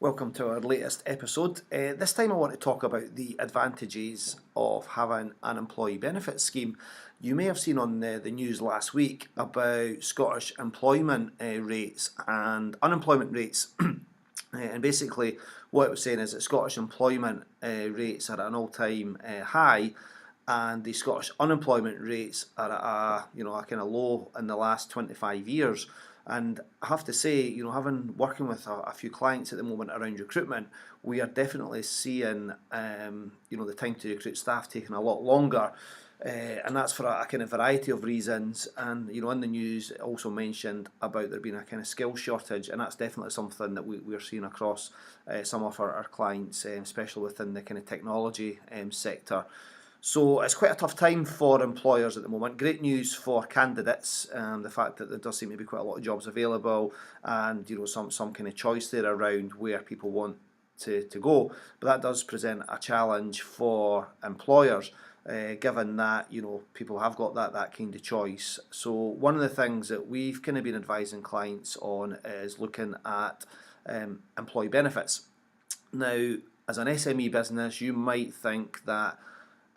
Welcome to our latest episode. This time I want to talk about the advantages of having an employee benefit scheme. You may have seen on the news last week about Scottish employment rates and unemployment rates. And basically what it was saying is that Scottish employment rates are at an all-time high, and the Scottish unemployment rates are at a kind of low in the last 25 years. And I have to say, having working with a few clients at the moment around recruitment, we are definitely seeing, the time to recruit staff taking a lot longer. And that's for a kind of variety of reasons. And in the news it also mentioned about there being a kind of skill shortage, and that's definitely something that we're seeing across some of our clients, especially within the kind of technology sector. So it's quite a tough time for employers at the moment. Great news for candidates, the fact that there does seem to be quite a lot of jobs available, and some kind of choice there around where people want to go. But that does present a challenge for employers, given that people have got that kind of choice. So one of the things that we've kind of been advising clients on is looking at employee benefits. Now, as an SME business, you might think that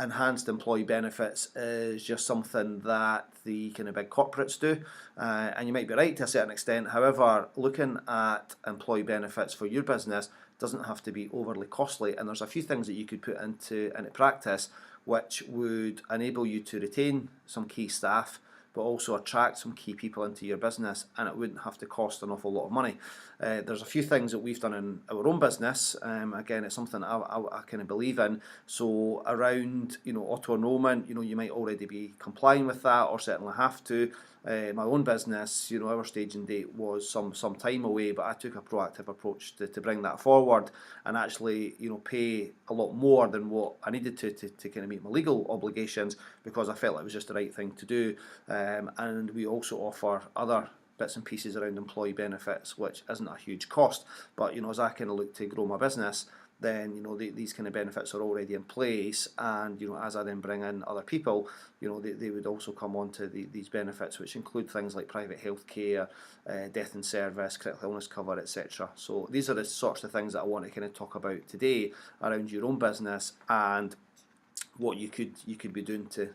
enhanced employee benefits is just something that the kind of big corporates do, and you might be right to a certain extent. However, looking at employee benefits for your business doesn't have to be overly costly, and there's a few things that you could put into practice which would enable you to retain some key staff, but also attract some key people into your business, and it wouldn't have to cost an awful lot of money. There's a few things that we've done in our own business. Again, it's something I kind of believe in. So around auto enrolment, you might already be complying with that, or certainly have to. My own business, our staging date was some time away, but I took a proactive approach to bring that forward and actually pay a lot more than what I needed to kind of meet my legal obligations, because I felt it was just the right thing to do. And we also offer other bits and pieces around employee benefits, which isn't a huge cost, but as I kind of look to grow my business, then these kind of benefits are already in place, and as I then bring in other people, they would also come onto these benefits, which include things like private healthcare, death in service, critical illness cover, etc. So these are the sorts of things that I want to kind of talk about today around your own business and what you could be doing to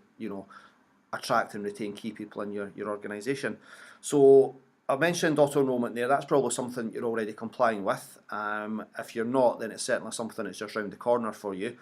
attract and retain key people in your organisation. So I mentioned auto enrolment there. That's probably something you're already complying with. If you're not, then it's certainly something that's just round the corner for you.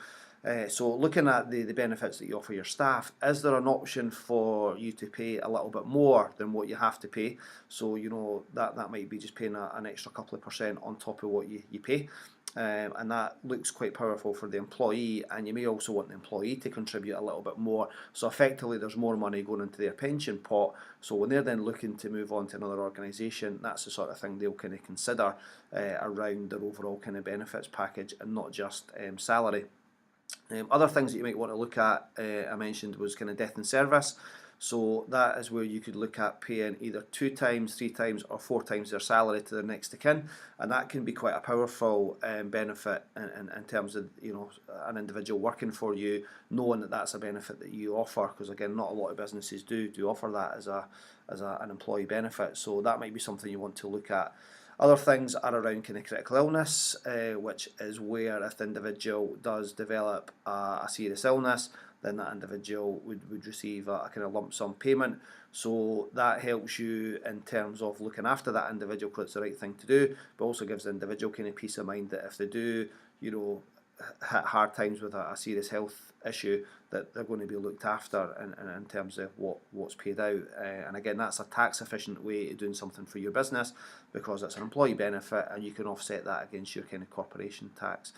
So looking at the benefits that you offer your staff, is there an option for you to pay a little bit more than what you have to pay? So that might be just paying an extra couple of percent on top of what you pay. And that looks quite powerful for the employee, and you may also want the employee to contribute a little bit more, so effectively there's more money going into their pension pot. So when they're then looking to move on to another organisation, that's the sort of thing they'll kind of consider around their overall kind of benefits package, and not just salary. Other things that you might want to look at, I mentioned, was kind of death in service. So that is where you could look at paying either 2 times, 3 times, or 4 times their salary to their next of kin, and that can be quite a powerful benefit in terms of an individual working for you, knowing that that's a benefit that you offer, because again, not a lot of businesses do offer that as an employee benefit. So that might be something you want to look at. Other things are around kind of critical illness, which is where if the individual does develop a serious illness, then that individual would receive a kind of lump sum payment. So that helps you in terms of looking after that individual, because it's the right thing to do, but also gives the individual kind of peace of mind that if they do, hit hard times with a serious health issue, that they're going to be looked after in terms of what's paid out. And again, that's a tax efficient way of doing something for your business, because it's an employee benefit and you can offset that against your kind of corporation tax.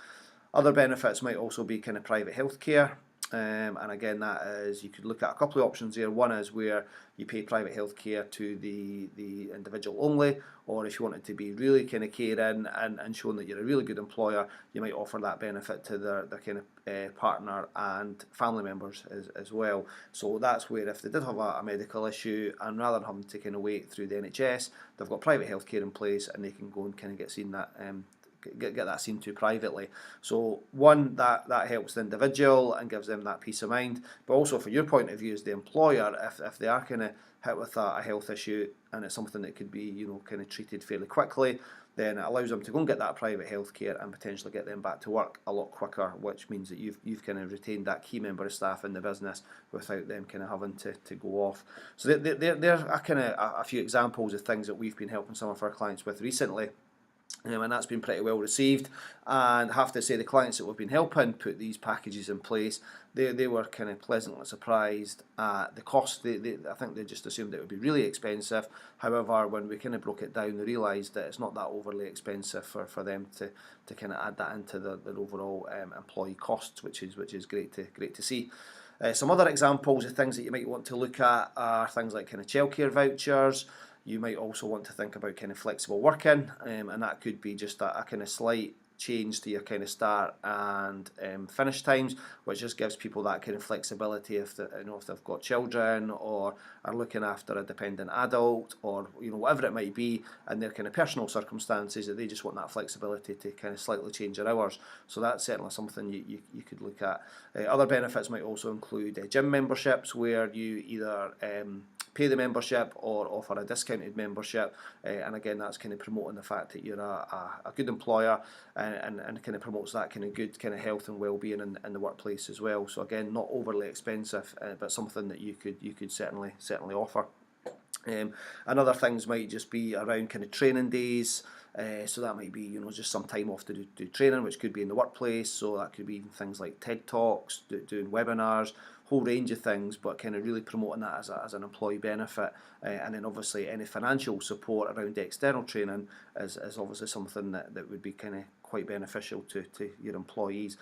Other benefits might also be kind of private healthcare. And again, that is, you could look at a couple of options here. One is where you pay private healthcare to the individual only, or if you want it to be really kind of caring and showing that you're a really good employer, you might offer that benefit to their kind of partner and family members as well. So that's where if they did have a medical issue, and rather than having to kind of wait through the NHS, they've got private healthcare in place and they can go and kind of get seen that get that seen to privately. So one, that helps the individual and gives them that peace of mind, but also for your point of view as the employer, if they are kind of hit with a health issue and it's something that could be kind of treated fairly quickly, then it allows them to go and get that private health care and potentially get them back to work a lot quicker, which means that you've kind of retained that key member of staff in the business without them kind of having to go off. So there are kind of a few examples of things that we've been helping some of our clients with recently. And that's been pretty well received, and I have to say the clients that we've been helping put these packages in place, they were kind of pleasantly surprised at the cost. I think they just assumed it would be really expensive. However, when we kind of broke it down, they realised that it's not that overly expensive for them to kind of add that into their overall employee costs, which is great to see. Some other examples of things that you might want to look at are things like kind of childcare vouchers. You might also want to think about kind of flexible working, and that could be just a kind of slight change to your kind of start and finish times, which just gives people that kind of flexibility if they've got children or are looking after a dependent adult, or whatever it might be in their kind of personal circumstances, that they just want that flexibility to kind of slightly change their hours. So that's certainly something you could look at. Other benefits might also include gym memberships, where you either pay the membership or offer a discounted membership, and again that's kind of promoting the fact that you're a good employer, and kind of promotes that kind of good kind of health and well-being in the workplace as well. So again, not overly expensive, but something that you could certainly offer. And other things might just be around kind of training days. So that might be just some time off to do training, which could be in the workplace. So that could be even things like TED Talks, doing webinars, whole range of things, but kind of really promoting that as an employee benefit. And then obviously any financial support around the external training is obviously something that would be kind of quite beneficial to your employees.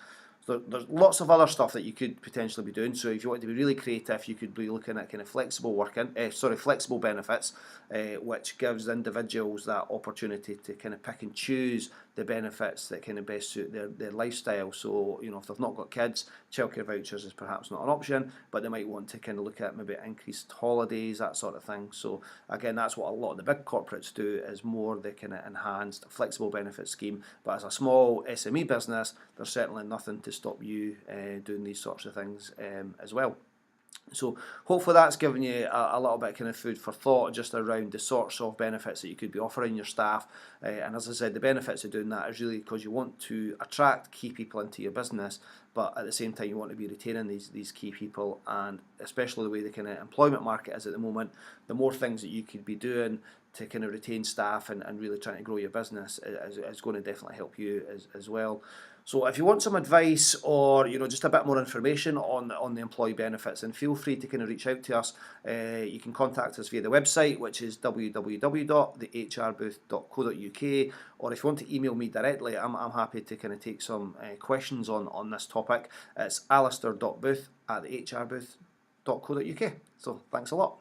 So there's lots of other stuff that you could potentially be doing. So if you want to be really creative, you could be looking at kind of flexible benefits, which gives individuals that opportunity to kind of pick and choose the benefits that kind of best suit their lifestyle. So if they've not got kids, childcare vouchers is perhaps not an option, but they might want to kind of look at maybe increased holidays, that sort of thing. So again, that's what a lot of the big corporates do, is more the kind of enhanced flexible benefit scheme. But as a small SME business, there's certainly nothing to stop you doing these sorts of things as well. So hopefully that's given you a little bit kind of food for thought just around the sorts of benefits that you could be offering your staff. And as I said, the benefits of doing that is really because you want to attract key people into your business, but at the same time you want to be retaining these key people. And especially the way the kind of employment market is at the moment, the more things that you could be doing to kind of retain staff and really trying to grow your business is going to definitely help you as well. So if you want some advice or just a bit more information on the employee benefits, then feel free to kind of reach out to us. You can contact us via the website, which is www.thehrbooth.co.uk, or if you want to email me directly, I'm happy to kind of take some questions on this topic. It's alistair.booth@thehrbooth.co.uk. So thanks a lot.